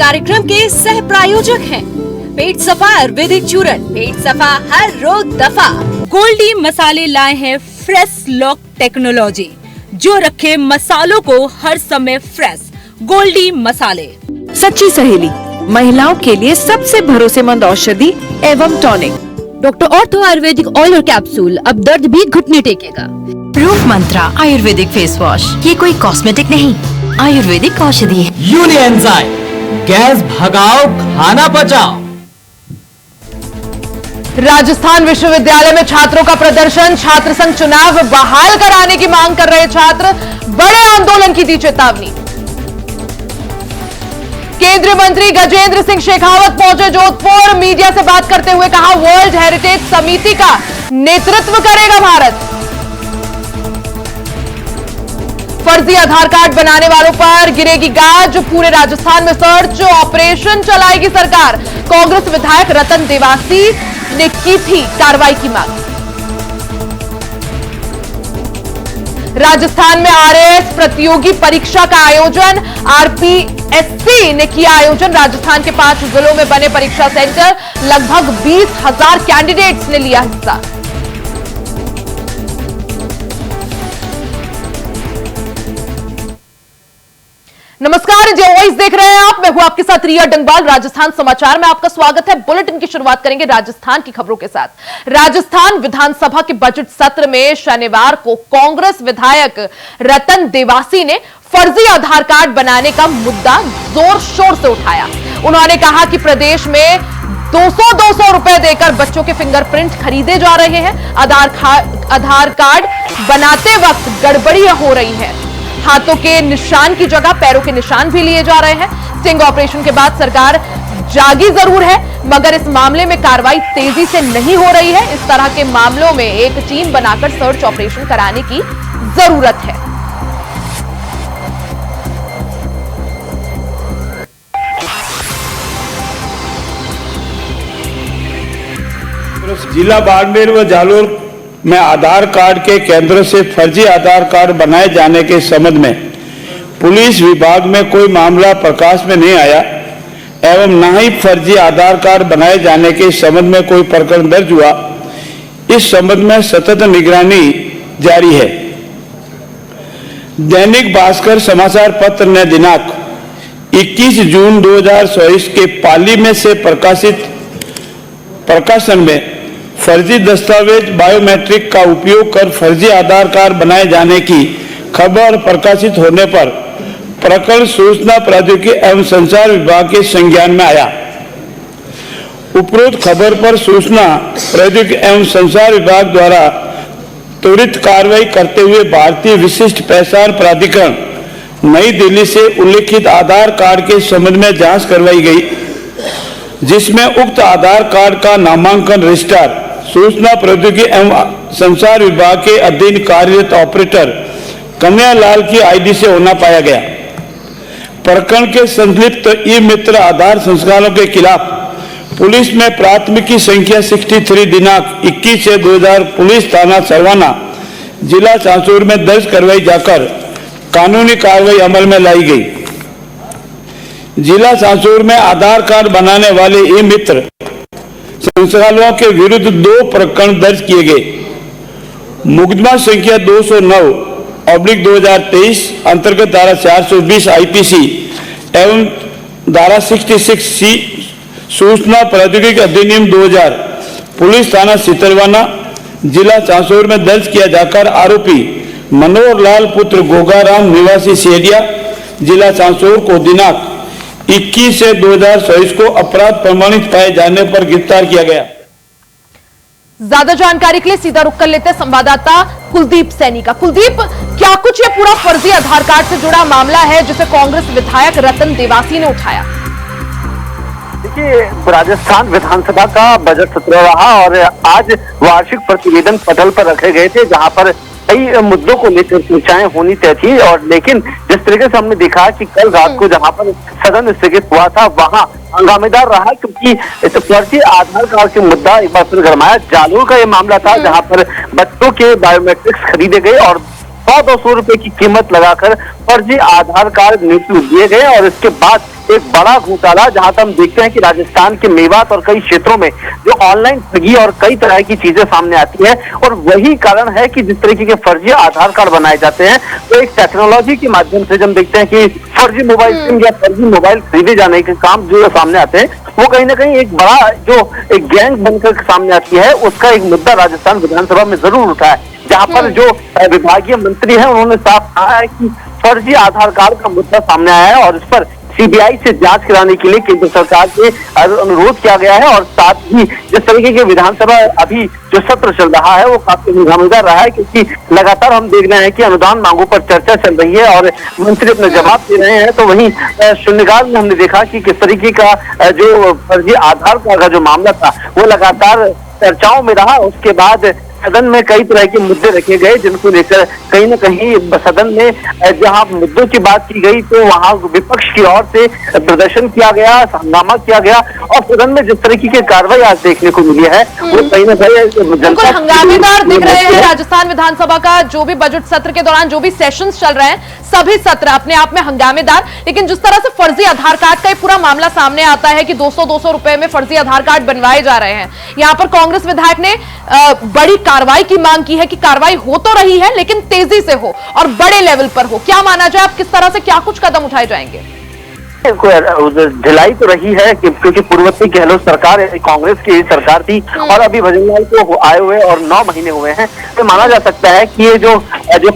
कार्यक्रम के सह प्रायोजक हैं पेट सफा आयुर्वेदिक चूरन, पेट सफा हर रोग दफा। गोल्डी मसाले लाए हैं फ्रेश लॉक टेक्नोलॉजी, जो रखे मसालों को हर समय फ्रेश। गोल्डी मसाले सच्ची सहेली, महिलाओं के लिए सबसे भरोसेमंद औषधि एवं tonic. Doctor ortho Ayurvedic oil और कैप्सूल, अब दर्द भी घुटने टेकेगा। रूफ मंत्रा आयुर्वेदिक फेस वॉश, ये कोई कॉस्मेटिक नहीं, आयुर्वेदिक औषधि है। यूनिएंजाइम, गैस भगाओ खाना पचाओ। राजस्थान विश्वविद्यालय में छात्रों का प्रदर्शन, छात्र संघ चुनाव बहाल कराने की मांग कर रहे छात्र, बड़े आंदोलन की दी चेतावनी। केंद्रीय मंत्री गजेंद्र सिंह शेखावत पहुंचे जोधपुर, मीडिया से बात करते हुए कहा वर्ल्ड हेरिटेज समिति का नेतृत्व करेगा भारत। फर्जी आधार कार्ड बनाने वालों पर गिरेगी गाज, पूरे राजस्थान में सर्च ऑपरेशन चलाएगी सरकार। कांग्रेस विधायक रतन देवासी ने की थी कार्रवाई की मांग। राजस्थान में आरएएस प्रतियोगी परीक्षा का आयोजन, आरपीएससी ने किया आयोजन। राजस्थान के 5 जिलों में बने परीक्षा सेंटर, लगभग 20,000 कैंडिडेट्स ने लिया हिस्सा। नमस्कार, जो वॉइस देख रहे हैं आप, मैं हूं आपके साथ रिया डंगवाल। राजस्थान समाचार में आपका स्वागत है। बुलेटिन की शुरुआत करेंगे राजस्थान की खबरों के साथ। राजस्थान विधानसभा के बजट सत्र में शनिवार को कांग्रेस विधायक रतन देवासी ने फर्जी आधार कार्ड बनाने का मुद्दा जोर शोर से उठाया। उन्होंने कहा कि प्रदेश में 200 रुपए देकर बच्चों के फिंगरप्रिंट खरीदे जा रहे हैं। आधार कार्ड बनाते वक्त गड़बड़ियां हो रही हैं। हाथों के निशान की जगह पैरों के निशान भी लिए जा रहे हैं। स्टिंग ऑपरेशन के बाद सरकार जागी जरूर है, मगर इस मामले में कार्रवाई तेजी से नहीं हो रही है। इस तरह के मामलों में एक टीम बनाकर सर्च ऑपरेशन कराने की जरूरत है। जिला बाड़मेर व जालोर में आधार कार्ड के केंद्र से फर्जी आधार कार्ड बनाए जाने के संबंध में पुलिस विभाग में कोई मामला प्रकाश में नहीं आया एवं न ही फर्जी आधार कार्ड बनाए जाने के संबंध में कोई प्रकरण दर्ज हुआ। इस संबंध में सतत निगरानी जारी है। दैनिक भास्कर समाचार पत्र ने दिनांक 21 जून 2024 के पाली में से प्रकाशित प्रकाशन में फर्जी दस्तावेज बायोमेट्रिक का उपयोग कर फर्जी आधार कार्ड बनाए जाने की खबर प्रकाशित होने पर प्रकरण सूचना प्रौद्योगिकी एवं संचार विभाग के संज्ञान में आया। उपरोक्त खबर पर सूचना प्रौद्योगिकी एवं संचार विभाग द्वारा त्वरित कार्रवाई करते हुए भारतीय विशिष्ट पहचान प्राधिकरण नई दिल्ली से उल्लिखित आधार कार्ड के संबंध में जांच करवाई गई, जिसमें उक्त आधार कार्ड का नामांकन रजिस्ट्रार सूचना प्रौद्योगिकी एवं संचार विभाग के अधीन कार्यरत ऑपरेटर कन्हैयालाल की आईडी से होना पाया गया। प्रकरण के संलिप्त ई मित्र आधार संस्थानों के खिलाफ पुलिस में प्राथमिकी संख्या 63 दिनांक 21 से 2000 पुलिस थाना सरवाना जिला चांचौर में दर्ज करवाई जाकर कानूनी कार्रवाई अमल में लाई गई। जिला चांचौर में आधार कार्ड बनाने वाले ई मित्र संस्थानों के विरुद्ध 2 प्रकरण दर्ज किए गए। मुकदमा संख्या 209/2023 अंतर्गत धारा 420 आईपीसी एवं धारा 66 सी सूचना प्रौद्योगिकी अधिनियम 2000 पुलिस थाना सितरवाना जिला चांचौर में दर्ज किया जाकर आरोपी मनोहर लाल पुत्र गोगाराम निवासी सेरिया जिला चांचौर को दिनांक 21 से 2024 को अपराध प्रमाणित पाए जाने पर गिरफ्तार किया गया। ज्यादा जानकारी के लिए सीधा रुख कर लेते हैं संवाददाता कुलदीप सैनी का। कुलदीप, क्या कुछ ये पूरा फर्जी आधार कार्ड से जुड़ा मामला है जिसे कांग्रेस विधायक रतन देवासी ने उठाया? देखिए, राजस्थान विधानसभा का बजट सत्र रहा और आज वार्षिक प्रतिवेदन पटल पर रखे गए थे, जहां पर कई मुद्दों को लेकर चर्चाएं होनी तय थी। और लेकिन जिस तरीके से हमने देखा कि कल रात को जहां पर सदन स्थगित हुआ था, वहां हंगामेदार रहा, क्योंकि इस फर्जी आधार कार्ड के मुद्दा एक बार फिर गरमाया। जालोर का ये मामला था जहां पर बच्चों के बायोमेट्रिक्स खरीदे गए और 100-200 रुपए की कीमत लगाकर फर्जी आधार कार्ड नियुक्त दिए गए और इसके बाद एक बड़ा घोटाला, जहां तक हम देखते हैं कि राजस्थान के मेवात और कई क्षेत्रों में जो ऑनलाइन ठगी और कई तरह की चीजें सामने आती है, और वही कारण है कि जिस तरीके के फर्जी आधार कार्ड बनाए जाते हैं, तो एक टेक्नोलॉजी के माध्यम से हम देखते हैं कि फर्जी मोबाइल सिम या फर्जी मोबाइल खरीदे जाने के काम जो सामने आते हैं, वो कहीं ना कहीं एक बड़ा जो एक गैंग बनकर सामने आती है, उसका एक मुद्दा राजस्थान विधानसभा में जरूर उठा है, जहां पर जो विभागीय मंत्री हैं उन्होंने साफ कहा है कि फर्जी आधार कार्ड का मुद्दा सामने आया है और इस पर सीबीआई से जांच कराने के लिए केंद्र सरकार से अनुरोध किया गया है। और साथ ही जिस तरीके के विधानसभा अभी जो सत्र चल रहा है वो काफी हंगामेदार रहा है, क्योंकि लगातार हम देख रहे हैं कि अनुदान मांगों पर चर्चा चल रही है और मंत्री अपने जवाब दे रहे हैं, तो वहीं शून्यकाल में हमने देखा कि किस तरीके का जो फर्जी आधार कार्ड का जो मामला था वो लगातार चर्चाओं में रहा। उसके बाद सदन में कई तरह के मुद्दे रखे गए, जिनको लेकर कहीं न कहीं सदन में जहां मुद्दों की बात की गई तो वहां विपक्ष की ओर से प्रदर्शन किया गया, हंगामा किया गया, और सदन में जिस तरीके की कार्रवाई आज देखने को मिली है वो कहीं न कहीं बिल्कुल हंगामेदार दिख रहे हैं। राजस्थान विधानसभा का जो भी बजट सत्र के दौरान जो भी सेशंस चल रहे हैं, सभी सत्र अपने आप में हंगामेदार, लेकिन जिस तरह से फर्जी आधार कार्ड का पूरा मामला सामने आता है कि 200-200 रुपए में फर्जी आधार कार्ड बनवाए जा रहे हैं, यहाँ पर कांग्रेस विधायक ने बड़ी कार्रवाई की मांग की है कि कार्रवाई हो तो रही है लेकिन तेजी से हो और बड़े लेवल पर हो। क्या माना जाए, आप किस तरह से क्या कुछ कदम उठाए जाएंगे? ढिलाई तो रही है क्योंकि पूर्ववर्ती गहलोत सरकार कांग्रेस की सरकार थी और अभी भजनलाल को आए हुए और 9 महीने हुए हैं, तो माना जा सकता है कि ये जो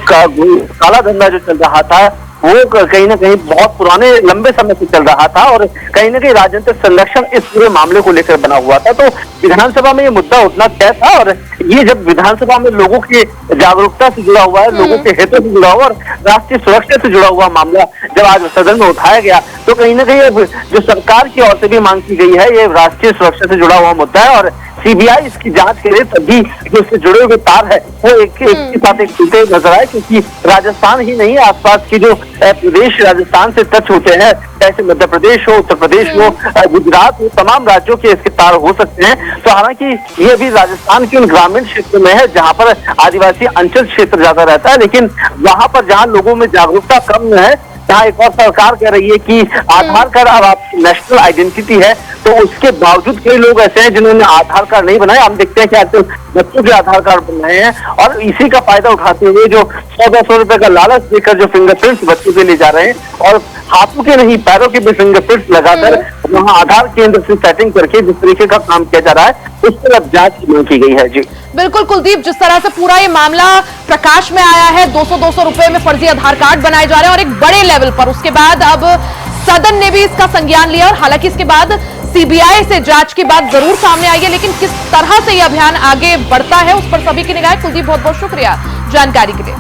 काला धंधा जो चल रहा था वो कहीं ना कहीं बहुत पुराने लंबे समय से चल रहा था और कहीं ना कहीं राजनीतिक संरक्षण इस पूरे मामले को लेकर बना हुआ था। तो विधानसभा में ये मुद्दा उठना तय था और ये जब विधानसभा में लोगों की जागरूकता से जुड़ा हुआ है, लोगों के हितों से जुड़ा हुआ और राष्ट्रीय सुरक्षा से जुड़ा हुआ मामला जब आज सदन में उठाया गया, तो कहीं ना कहीं जो सरकार की ओर से भी मांग की गई है, ये राष्ट्रीय सुरक्षा से जुड़ा हुआ मुद्दा है और सीबीआई इसकी जांच करे, तभी जो इससे जुड़े हुए तार है वो एक के साथ एक जुड़े नजर आए, क्योंकि राजस्थान ही नहीं आसपास की जो प्रदेश राजस्थान से टच होते हैं, जैसे मध्य प्रदेश हो, उत्तर प्रदेश हो, गुजरात हो, तमाम राज्यों के इसके तार हो सकते हैं। तो हालांकि ये भी राजस्थान के उन ग्रामीण क्षेत्र में है जहां पर आदिवासी अंचल क्षेत्र ज्यादा रहता है, लेकिन वहां पर जहां लोगों में जागरूकता कम है, जहाँ एक और सरकार कह रही है कि आधार कार्ड अब आपकी नेशनल आइडेंटिटी है, तो उसके बावजूद कई लोग ऐसे हैं जिन्होंने आधार कार्ड नहीं बनाया। हम देखते हैं कि आजकल बच्चों के आधार कार्ड बन रहे हैं और इसी का फायदा उठाते हुए जो 100-200 रुपए का लालच देकर जो फिंगरप्रिंट्स बच्चों के ले जा रहे हैं और हाथों के नहीं पैरों के भी फिंगरप्रिंट्स लगाकर वहाँ आधार केंद्र से सेटिंग करके जिस तरीके का काम किया जा रहा है, उस पर अब जांच की मांग की गई है। जी बिल्कुल कुलदीप, जिस तरह से पूरा ये मामला प्रकाश में आया है, 200-200 रुपए में फर्जी आधार कार्ड बनाए जा रहे हैं और एक बड़े लेवल पर, उसके बाद अब सदन ने भी इसका संज्ञान लिया और हालांकि इसके बाद सीबीआई से जांच की बात जरूर सामने आई है, लेकिन किस तरह से यह अभियान आगे बढ़ता है उस पर सभी की निगाह। कुलदीप, बहुत बहुत शुक्रिया जानकारी के लिए।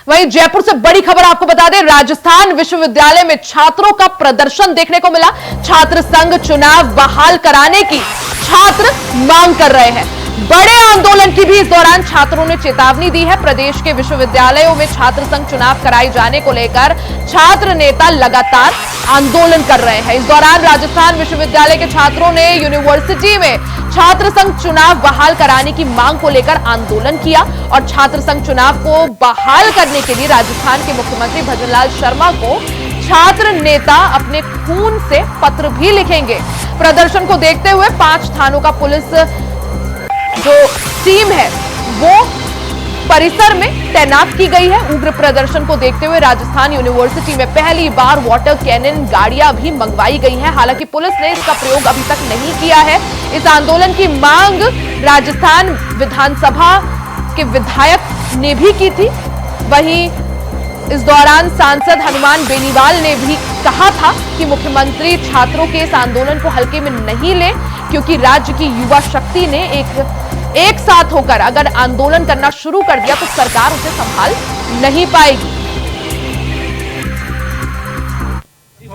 वहीं जयपुर से बड़ी खबर आपको बता दें, राजस्थान विश्वविद्यालय में छात्रों का प्रदर्शन देखने को मिला। छात्र संघ चुनाव बहाल कराने की छात्र मांग कर रहे हैं। बड़े आंदोलन की भी इस दौरान छात्रों ने चेतावनी दी है। प्रदेश के विश्वविद्यालयों में छात्र संघ चुनाव कराए जाने को लेकर छात्र नेता लगातार आंदोलन कर रहे हैं। इस दौरान राजस्थान विश्वविद्यालय के छात्रों ने यूनिवर्सिटी में छात्र संघ चुनाव बहाल कराने की मांग को लेकर आंदोलन किया और छात्र संघ चुनाव को बहाल करने के लिए राजस्थान के मुख्यमंत्री भजनलाल शर्मा को छात्र नेता अपने खून से पत्र भी लिखेंगे। प्रदर्शन को देखते हुए 5 थानों का पुलिस जो टीम है वो परिसर में तैनात की गई है। उग्र प्रदर्शन को देखते हुए राजस्थान यूनिवर्सिटी में पहली बार वाटर कैनन गाड़ियां भी मंगवाई गई हैं। हालांकि पुलिस ने इसका प्रयोग अभी तक नहीं किया है। इस आंदोलन की मांग राजस्थान विधानसभा के विधायक ने भी की थी। वहीं इस दौरान सांसद हनुमान बेनीवाल ने भी कहा था कि मुख्यमंत्री छात्रों के इस आंदोलन को हल्के में नहीं ले, क्योंकि राज्य की युवा शक्ति ने एक साथ होकर अगर आंदोलन करना शुरू कर दिया तो सरकार उसे संभाल नहीं पाएगी।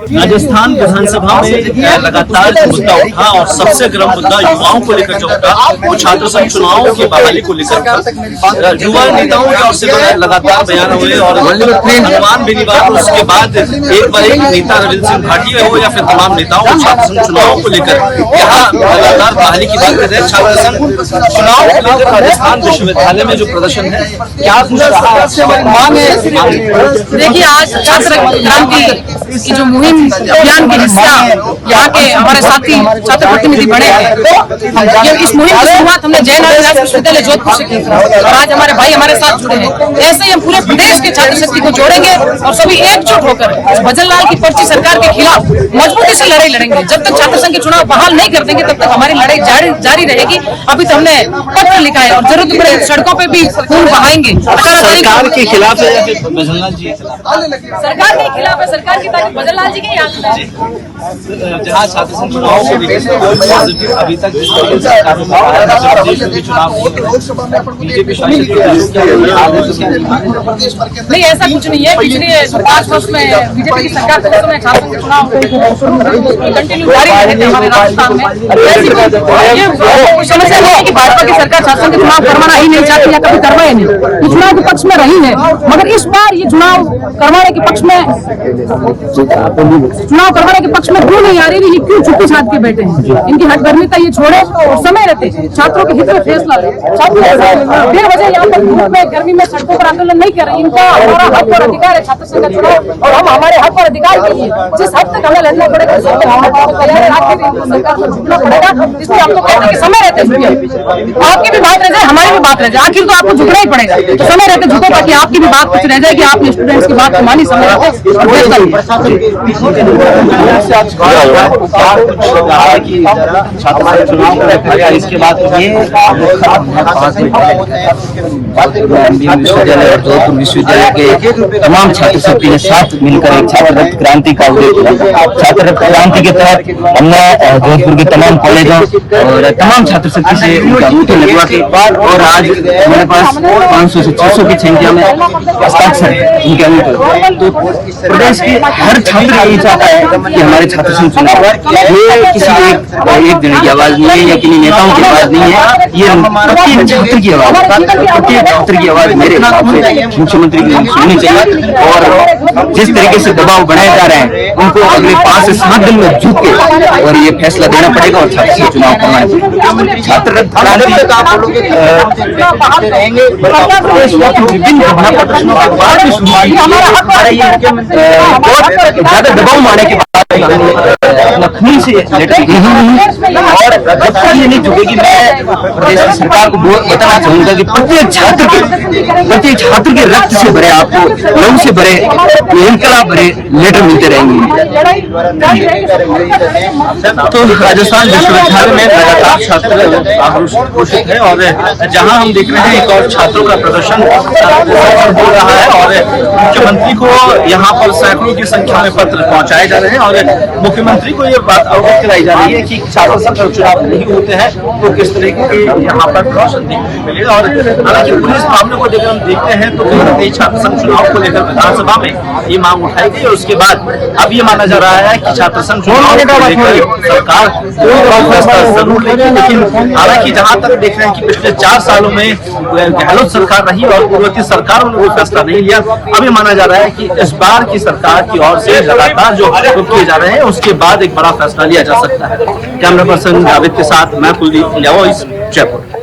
राजस्थान विधानसभा में लगातार जो मुद्दा उठा और सबसे गर्म मुद्दा युवाओं को लेकर जो उठा वो छात्र संघ चुनाव की बहाली को लेकर युवा नेताओं की ओर से लगातार बयान हुए और अनुमान भी नहीं बात। उसके बाद एक बार एक नेता रविंद्र सिंह भाटिया हो या फिर तमाम नेताओं को छात्र संघ चुनाव को लेकर यहाँ लगातार बहाली की बात कर रहे हैं। छात्र संघ चुनाव को लेकर राजस्थान विश्वविद्यालय में जो प्रदर्शन है क्या कुछ मांग है? देखिए, आज छात्र क्रांति की जो मुहिम अभियान के हिस्सा यहाँ के हमारे साथी छात्र प्रतिनिधि बने हैं। इस मुहिम की शुरुआत हमने जयनारायण विश्वविद्यालय जोधपुर से की और आज हमारे भाई हमारे साथ जुड़े हैं। ऐसे ही हम पूरे प्रदेश के छात्र शक्ति को जोड़ेंगे और सभी एकजुट होकर भजन लाल की पर्ची सरकार के खिलाफ मजबूती से लड़ाई लड़ेंगे। जब तक छात्र संघ के चुनाव बहाल नहीं कर देंगे तब तक हमारी लड़ाई जारी रहेगी। अभी तो हमने पत्र लिखा है और जरूरत पड़े सड़कों पे भी खून बहाएंगे। सरकार के खिलाफ है भजन लाल जी? सरकार के खिलाफ है, सरकार की तारीफ भजन लाल जी के यहाँ जहाँ छात्र संघ चुनाव को लेकर अभी तक जिस तरीके से चुनाव बीजेपी शासित नहीं, ऐसा कुछ नहीं है। पिछले 5 वर्ष में बीजेपी की सरकार के समय छात्र संघ चुनाव कंटिन्यू जारी रहे थे हमारे राजस्थान में। ये समस्या नहीं है कि भाजपा की सरकार छात्र संघ चुनाव करवाना ही नहीं चाहती या कभी करवाए नहीं, ये चुनाव के पक्ष में रही है। मगर इस बार ये चुनाव करवाने के पक्ष में क्यों नहीं आ रही? ये क्यों चुप्पी छाप के बैठे हैं? इनकी हटगर्मिता ये छोड़े और समय रहते छात्रों के हित में फैसला ले। फिर वजह यहाँ पर धूप में गर्मी में सड़कों पर आंदोलन नहीं कर रहे। इनका हमारा हक और अधिकार है छात्र संघ का चुनाव और हम हमारे हक और अधिकार के लिए जिस हद तक हमें लड़ना पड़ेगा तैयार है। आखिर सरकार को झुकना पड़ेगा, इसलिए हम तो कहते हैं कि समय रहते आपकी भी बात रह जाए, हमारी भी बात रह जाए। आखिर तो आपको झुकना ही पड़ेगा, तो समय रहते झुको ताकि आपकी भी बात कुछ रह जाए कि आपने स्टूडेंट्स की बात को मानी। समय रहते इसके बाद विश्वविद्यालय और जोधपुर विश्वविद्यालय के तमाम छात्र शक्ति के साथ मिलकर एक छात्र रक्त क्रांति का छात्र रक्त क्रांति के तहत हमने जोधपुर के तमाम कॉलेजों और तमाम छात्र शक्ति से उनका बूथ लगवा के और आज हमारे पास 500 से 600 की संख्या में हस्ताक्षर उनके अनुरूप। तो प्रदेश के हर छात्र यही चाहता है कि हमारे छात्र संघ चुनाव ये किसी एक जन की आवाज नहीं है या किन्हीं नेताओं की आवाज नहीं है, ये प्रत्येक छात्र की आवाज, प्रत्येक छात्र की आवाज मेरे मुख्यमंत्री की सुननी चाहिए। और जिस तरीके से दबाव बनाए जा रहे हैं उनको अगले 5 से 7 दिन में झुक के और ये फैसला देना पड़ेगा और छात्र संघ चुनाव करवाएं। छात्र विभिन्न धरना प्रदर्शनों के बाद ज्यादा दबाव मारने के बाद अपना खून से लेटर और ये नहीं झुकेगी। मैं प्रदेश की सरकार को बताना चाहूंगा कि प्रत्येक छात्र के रक्त से भरे, आपको लोगों से भरे, इनकलाब भरे लेटर मिलते रहेंगे। तो राजस्थान विश्वविद्यालय में लगातार छात्र घोषित है और जहां हम देख रहे हैं एक और छात्रों का प्रदर्शन हो रहा है और मुख्यमंत्री को यहाँ पर सैकड़ों की संख्या में पत्र पहुंचाए जा रहे हैं और मुख्यमंत्री को ये बात अवगत कराई जा रही है कि छात्र संघ चुनाव नहीं होते हैं तो किस तरीके के यहाँ पर प्रदर्शन देखने को मिलेगा। और हालांकि पुलिस मामले को लेकर हम देखते हैं तो कहीं ना कहीं छात्र संघ चुनाव को लेकर विधानसभा में ये मांग उठाई गई और उसके बाद अब ये माना जा रहा है कि छात्र संघ चुनाव को लेकर सरकार फैसला जरूर लेगी। लेकिन हालांकि जहां तक देख रहे हैं कि पिछले 4 सालों में गहलोत सरकार रही और पूर्ववर्ती सरकारों ने वो फैसला नहीं लिया। अब ये माना जा रहा है कि इस बार की सरकार की ओर से लगातार जो किए जा रहे हैं उसके बाद एक बड़ा फैसला लिया जा सकता है। कैमरा पर्सन जावेद के साथ मैं कुलदीप, इंडिया वॉइस, जयपुर।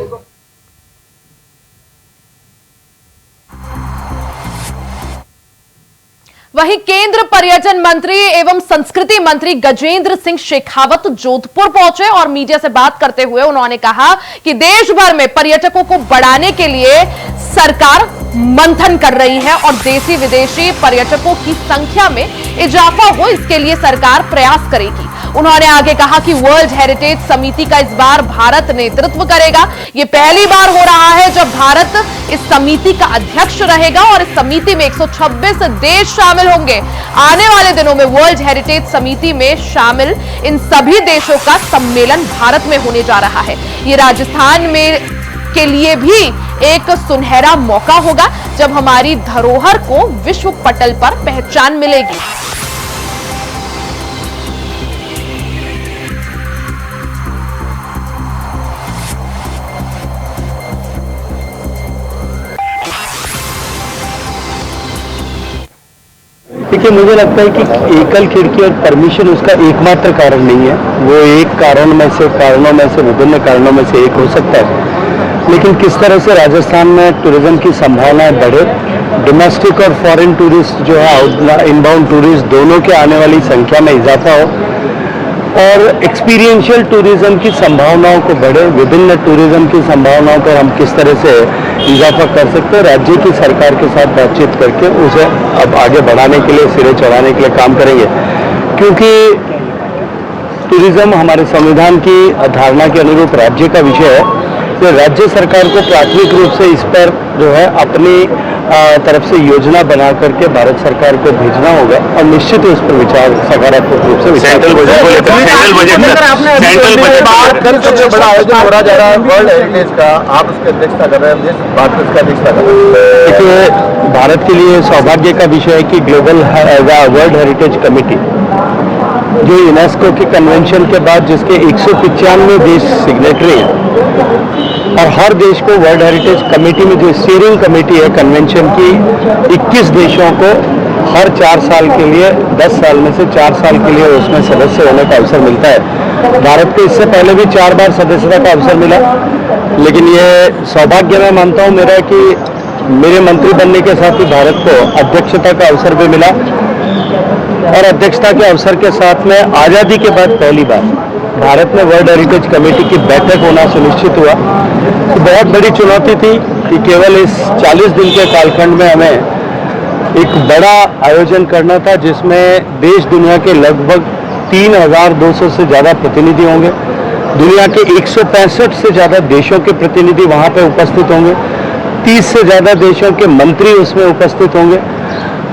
वहीं केंद्र पर्यटन मंत्री एवं संस्कृति मंत्री गजेंद्र सिंह शेखावत जोधपुर पहुंचे और मीडिया से बात करते हुए उन्होंने कहा कि देश भर में पर्यटकों को बढ़ाने के लिए सरकार मंथन कर रही है और देशी विदेशी पर्यटकों की संख्या में इजाफा हो इसके लिए सरकार प्रयास करेगी। उन्होंने आगे कहा कि वर्ल्ड हेरिटेज समिति का इस बार भारत नेतृत्व करेगा। ये पहली बार हो रहा है जब भारत इस समिति का अध्यक्ष रहेगा और इस समिति में 126 देश शामिल होंगे। आने वाले दिनों में वर्ल्ड हेरिटेज समिति में शामिल इन सभी देशों का सम्मेलन भारत में होने जा रहा है। ये राजस्थान में के लिए भी एक सुनहरा मौका होगा जब हमारी धरोहर को विश्व पटल पर पहचान मिलेगी। देखिए, मुझे लगता है कि एकल खिड़की और परमिशन उसका एकमात्र कारण नहीं है। वो एक कारणों में से विभिन्न कारणों में से एक हो सकता है, लेकिन किस तरह से राजस्थान में टूरिज्म की संभावनाएं बढ़े, डोमेस्टिक और फॉरेन टूरिस्ट जो है, इनबाउंड टूरिस्ट दोनों के आने वाली संख्या में इजाफा हो और एक्सपीरियंशियल टूरिज्म की संभावनाओं को बढ़े, विभिन्न टूरिज्म की संभावनाओं पर हम किस तरह से इजाफा कर सकते हैं, राज्य की सरकार के साथ बातचीत करके उसे अब आगे बढ़ाने के लिए, सिरे चढ़ाने के लिए काम करेंगे। क्योंकि टूरिज्म हमारे संविधान की धारणा के अनुरूप राज्य का विषय है, तो राज्य सरकार को प्राथमिक रूप से इस पर जो है अपनी तरफ से योजना बना करके भारत सरकार को भेजना होगा और निश्चित उस पर विचार सकारात्मक रूप से सेंट्रल बजट को लेकर सेंट्रल बजट सबसे बड़ा आयोजन हो रहा जा रहा है वर्ल्ड हेरिटेज का, आप उसकी अध्यक्षता कर रहे हैं, बात उसका अध्यक्षता कर रहे हैं। देखिए, भारत के लिए सौभाग्य का विषय है कि ग्लोबल वर्ल्ड हेरिटेज कमेटी जो यूनेस्को के कन्वेंशन के बाद जिसके 195 देश सिग्नेटरी हैं और हर देश को वर्ल्ड हेरिटेज कमेटी में जो स्टीयरिंग कमेटी है कन्वेंशन की, 21 देशों को हर 4 साल के लिए, 10 साल में से 4 साल के लिए उसमें सदस्य होने का अवसर मिलता है। भारत को इससे पहले भी 4 बार सदस्यता का अवसर मिला, लेकिन ये सौभाग्य मैं मानता हूँ मेरा कि मेरे मंत्री बनने के साथ ही भारत को अध्यक्षता का अवसर भी मिला और अध्यक्षता के अवसर के साथ में आज़ादी के बाद पहली बार भारत में वर्ल्ड हेरिटेज कमेटी की बैठक होना सुनिश्चित हुआ। तो बहुत बड़ी चुनौती थी कि केवल इस 40 दिन के कालखंड में हमें एक बड़ा आयोजन करना था जिसमें देश दुनिया के लगभग 3200 से ज़्यादा प्रतिनिधि होंगे, दुनिया के 165 से ज़्यादा देशों के प्रतिनिधि वहाँ पे उपस्थित होंगे, 30 से ज़्यादा देशों के मंत्री उसमें उपस्थित होंगे,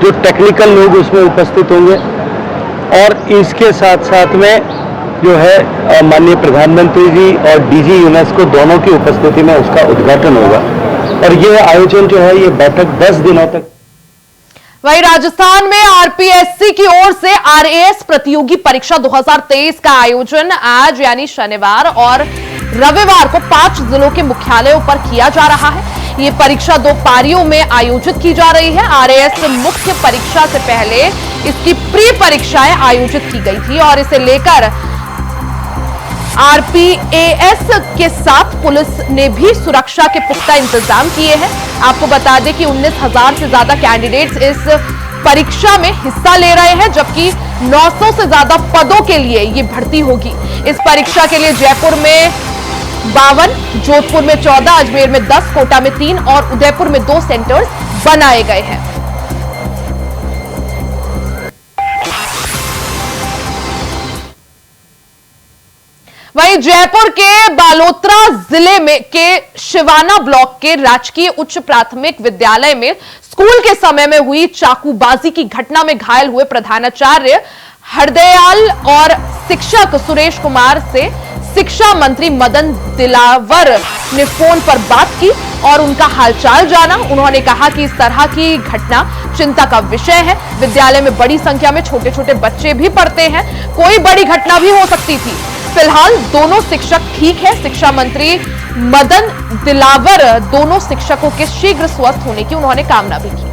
जो टेक्निकल लोग उसमें उपस्थित होंगे और इसके साथ साथ में जो है माननीय प्रधानमंत्री जी और डीजी यूनेस्को दोनों की उपस्थिति में उसका उद्घाटन होगा और ये आयोजन जो है ये बैठक 10 दिनों तक। वहीं राजस्थान में आरपीएससी की ओर से आरएएस प्रतियोगी परीक्षा 2023 का आयोजन आज यानी शनिवार और रविवार को 5 जिलों के मुख्यालयों पर किया जा रहा है। ये परीक्षा 2 पारियों में आयोजित की जा रही है। आरएएस मुख्य परीक्षा से पहले इसकी प्री परीक्षाएं आयोजित की गई थी और इसे लेकर आरपीएएस के साथ पुलिस ने भी सुरक्षा के पुख्ता इंतजाम किए हैं। आपको बता दें कि 19,000 से ज्यादा कैंडिडेट्स इस परीक्षा में हिस्सा ले रहे हैं, जबकि 900 से ज्यादा पदों के लिए ये भर्ती होगी। इस परीक्षा के लिए जयपुर में 52, जोधपुर में 14, अजमेर में 10, कोटा में 3 और उदयपुर में 2 सेंटर्स बनाए गए हैं। वहीं जयपुर के बालोतरा जिले में के शिवाना ब्लॉक के राजकीय उच्च प्राथमिक विद्यालय में स्कूल के समय में हुई चाकूबाजी की घटना में घायल हुए प्रधानाचार्य हरदयाल और शिक्षक सुरेश कुमार से शिक्षा मंत्री मदन दिलावर ने फोन पर बात की और उनका हालचाल जाना। उन्होंने कहा कि इस तरह की घटना चिंता का विषय है। विद्यालय में बड़ी संख्या में छोटे छोटे बच्चे भी पढ़ते हैं, कोई बड़ी घटना भी हो सकती थी। फिलहाल दोनों शिक्षक ठीक है। शिक्षा मंत्री मदन दिलावर दोनों शिक्षकों के शीघ्र स्वस्थ होने की उन्होंने कामना भी की।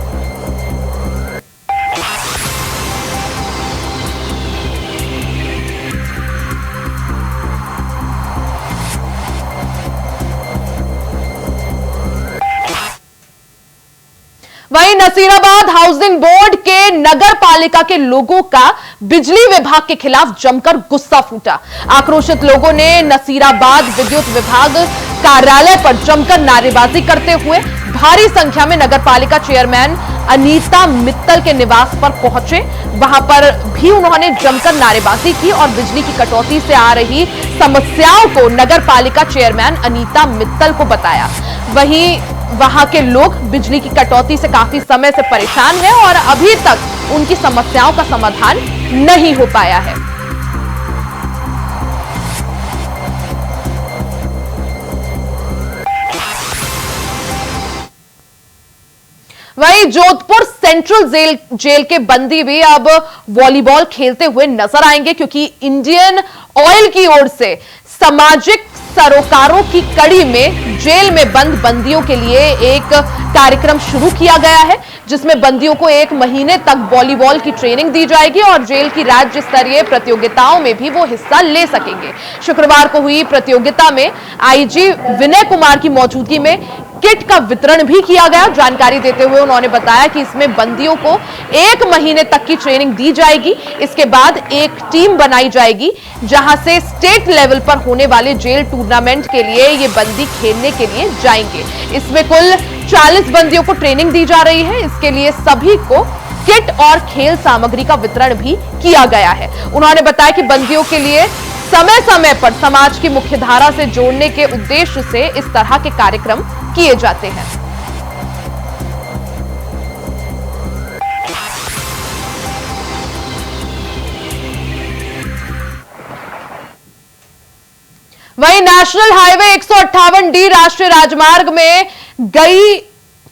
वहीं नसीराबाद हाउसिंग बोर्ड के नगर पालिका के लोगों का बिजली विभाग के खिलाफ जमकर गुस्सा फूटा। आक्रोशित लोगों ने नसीराबाद विद्युत विभाग कार्यालय पर जमकर नारेबाजी करते हुए भारी संख्या में नगर पालिका चेयरमैन अनीता मित्तल के निवास पर पहुंचे। वहां पर भी उन्होंने जमकर नारेबाजी की और बिजली की कटौती से आ रही समस्याओं को नगर पालिका चेयरमैन अनीता मित्तल को बताया। वहीं वहां के लोग बिजली की कटौती से काफी समय से परेशान हैं और अभी तक उनकी समस्याओं का समाधान नहीं हो पाया है। वहीं जोधपुर सेंट्रल जेल के बंदी भी अब वॉलीबॉल खेलते हुए नजर आएंगे, क्योंकि इंडियन ऑयल की ओर से सामाजिक सरोकारों की कड़ी में जेल में बंद बंदियों के लिए एक कार्यक्रम शुरू किया गया है, जिसमें बंदियों को 1 महीने तक वॉलीबॉल की ट्रेनिंग दी जाएगी और जेल की राज्य स्तरीय प्रतियोगिताओं में भी वो हिस्सा ले सकेंगे। शुक्रवार को हुई प्रतियोगिता में आईजी विनय कुमार की मौजूदगी में किट का वितरण भी किया गया। जानकारी देते हुए उन्होंने बताया कि इसमें बंदियों को 1 महीने तक की ट्रेनिंग दी जाएगी। इसके बाद एक टीम बनाई जाएगी, जहां से स्टेट लेवल पर होने वाले जेल टूर्नामेंट के लिए ये बंदी खेलने के लिए जाएंगे। इसमें कुल 40 बंदियों को ट्रेनिंग दी जा रही है। इसके लिए सभी को किट और खेल सामग्री का वितरण भी किया गया है। उन्होंने बताया कि बंदियों के लिए समय समय पर समाज की मुख्यधारा से जोड़ने के उद्देश्य से इस तरह के कार्यक्रम किए जाते हैं। वहीं नेशनल हाईवे 158D राष्ट्रीय राजमार्ग में गई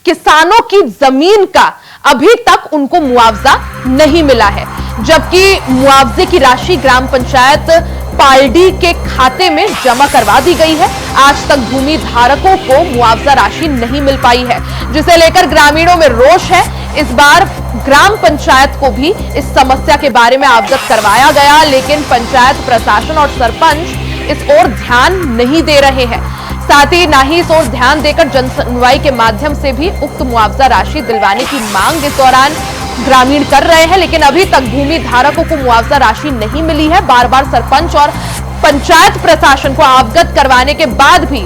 किसानों की जमीन का अभी तक उनको मुआवजा नहीं मिला है, जबकि मुआवजे की राशि ग्राम पंचायत पालडी के खाते में जमा करवा दी गई है। आज तक भूमि धारकों को मुआवजा राशि नहीं मिल पाई है, जिसे लेकर ग्रामीणों में रोष है। इस बार ग्राम पंचायत को भी इस समस्या के बारे में अवगत करवाया गया, लेकिन पंचायत प्रशासन और सरपंच इस ओर ध्यान नहीं दे रहे हैं। साथ ही ना ही इस ओर ध्यान देकर जनसुनवाई के माध्यम से भी उक्त मुआवजा राशि दिलवाने की मांग इस दौरान ग्रामीण कर रहे हैं, लेकिन अभी तक भूमि धारकों को मुआवजा राशि नहीं मिली है। बार बार सरपंच और पंचायत प्रशासन को अवगत करवाने के बाद भी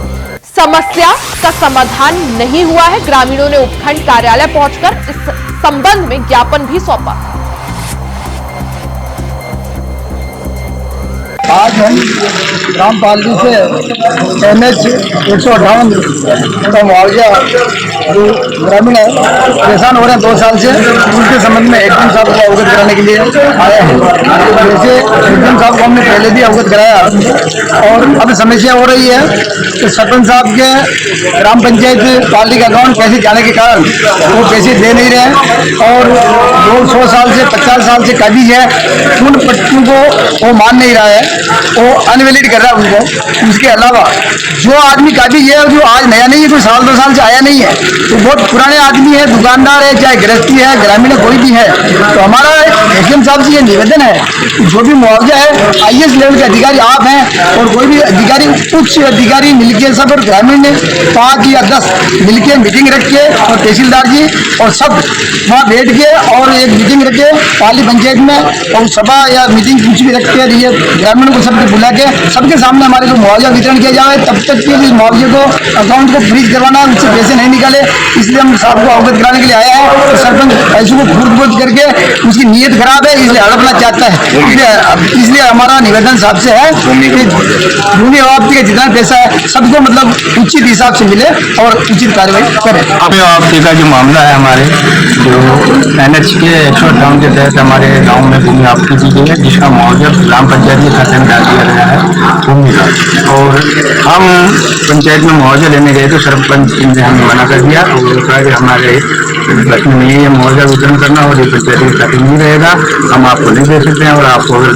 समस्या का समाधान नहीं हुआ है। ग्रामीणों ने उपखंड कार्यालय पहुंचकर इस संबंध में ज्ञापन भी सौंपा। आज हम ग्राम पालडी से NH 158 का मुआवजा जो ग्रामीण है परेशान हो रहे हैं 2 साल से, उसके संबंध में एकदम साहब को अवगत कराने के लिए आए हैं। जैसे एकदम साहब को हमने पहले भी अवगत कराया और अब समस्या हो रही है कि सरपंच साहब के ग्राम पंचायत पालडी का अकाउंट पैसे जाने के कारण वो पैसे दे नहीं रहे और 200 साल से 50 साल से काबिज है, उन पट्टियों को वो मान नहीं रहा है, वो अनवैलिड कर रहा है उनको। उसके अलावा जो आदमी काबिज है जो आज नया नहीं है, कोई 1-2 साल से आया नहीं है, तो बहुत पुराने आदमी है, दुकानदार है, चाहे गृहस्थी है, ग्रामीण कोई भी है, तो हमारा एसडीएम साहब से ये निवेदन है कि जो भी मुआवजा है IAS लेवल के अधिकारी आप हैं और कोई भी अधिकारी उच्च अधिकारी मिलकर सब और ग्रामीण ने 5 या 10 मिलकर मीटिंग रख के और तहसीलदार जी और सब वहाँ बैठ के और एक मीटिंग रखे पाली पंचायत में और सभा या मीटिंग कुछ भी रखते हैं, ग्रामीणों को सबको बुला के सबके सामने हमारे को मुआवजा वितरण किया जाए। तब तक के लिए मुआवजे को अकाउंट को फ्रीज करवाना है, उससे पैसे नहीं निकाले, इसलिए हम साहब को अवगत कराने के लिए आए हैं। तो सरपंच ऐसे को फूट करके उसकी नीयत खराब है, इसलिए हड़पना चाहता है। इसलिए हमारा निवेदन साहब से है कि भूमि अवाप्ति का जितना पैसा है सबको मतलब उचित हिसाब से मिले और उचित कार्रवाई करें। अवाप्ति का जो मामला है हमारे जो NH के 158 के तहत हमारे गाँव में भूमि अवाप्ति की गई है, जिसका मुआवजा ग्राम पंचायत के खाते में डाल दिया गया है भूमि का, और हम पंचायत में मुआवजा लेने गए तो सरपंच ने हमें मना कर दिया और कहा कि हमारे प्रश्न नहीं है मुआवजा वितरण करना और ये पंचायत के खाते नहीं रहेगा, हम आपको नहीं दे सकते हैं, और आपको अगर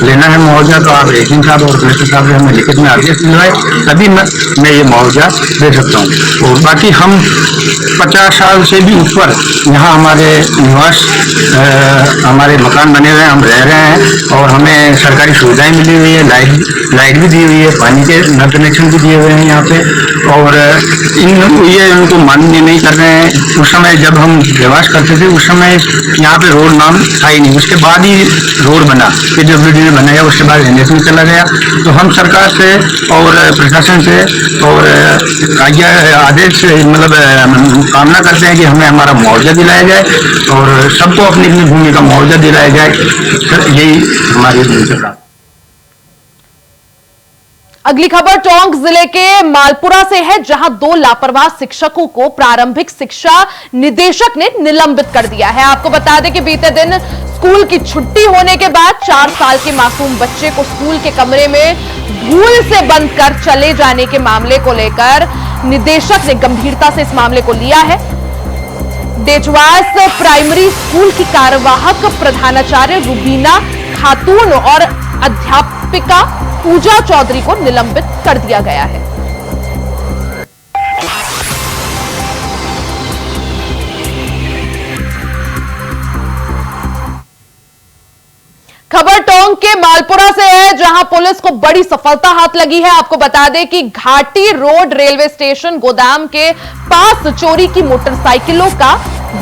लेना है मुआवजा तो आप एसडीएम साहब और कलेक्टर साहब से हमें लिखित में आदेश दिलवाए, तभी मैं ये मुआवजा दे सकता हूँ। और बाकी हम 50 साल से भी ऊपर यहाँ हमारे निवास हमारे मकान बने हुए हैं, हम रह रहे हैं और हमें सरकारी सुविधाएं मिली हुई है, लाइट भी दी हुई है, पानी के नल कनेक्शन भी दिए हुए हैं यहाँ पे, और ये उनको मान्य नहीं कर रहे हैं। उस समय जब हम निवास करते थे उस समय यहाँ पे रोड नाम था ही नहीं, उसके बाद ही रोड बना, PWD ने बनाया, उसके बाद NH में चला गया। तो हम सरकार से और प्रशासन से और आदेश मतलब कामना करते हैं कि हमें हमारा मुआवजा दिलाया जाए और सबको अपनी अपनी भूमि का मुआवजा दिलाया जाए, यही हमारी भूमिका। अगली खबर टोंक जिले के मालपुरा से है, जहां 2 लापरवाह शिक्षकों को प्रारंभिक शिक्षा निदेशक ने निलंबित कर दिया है। आपको बता दें कि बीते दिन स्कूल की छुट्टी होने के बाद 4 साल के मासूम बच्चे को स्कूल के कमरे में भूल से बंद कर चले जाने के मामले को लेकर निदेशक ने गंभीरता से इस मामले को लिया है। देजवास प्राइमरी स्कूल की कार्यवाहक प्रधानाचार्य रुबीना खातून और अध्यापिका पूजा चौधरी को निलंबित कर दिया गया है। खबर टोंक के मालपुरा से है, जहां पुलिस को बड़ी सफलता हाथ लगी है। आपको बता दें कि घाटी रोड रेलवे स्टेशन गोदाम के पास चोरी की मोटरसाइकिलों का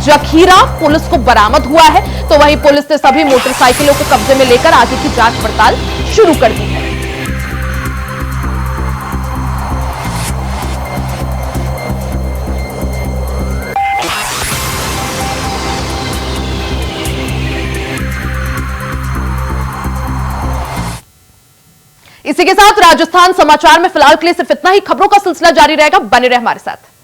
जखीरा पुलिस को बरामद हुआ है। तो वहीं पुलिस ने सभी मोटरसाइकिलों को कब्जे में लेकर आगे की जांच पड़ताल शुरू कर दी है। इसी के साथ राजस्थान समाचार में फिलहाल के लिए सिर्फ इतना ही। खबरों का सिलसिला जारी रहेगा, बने रहे हमारे साथ।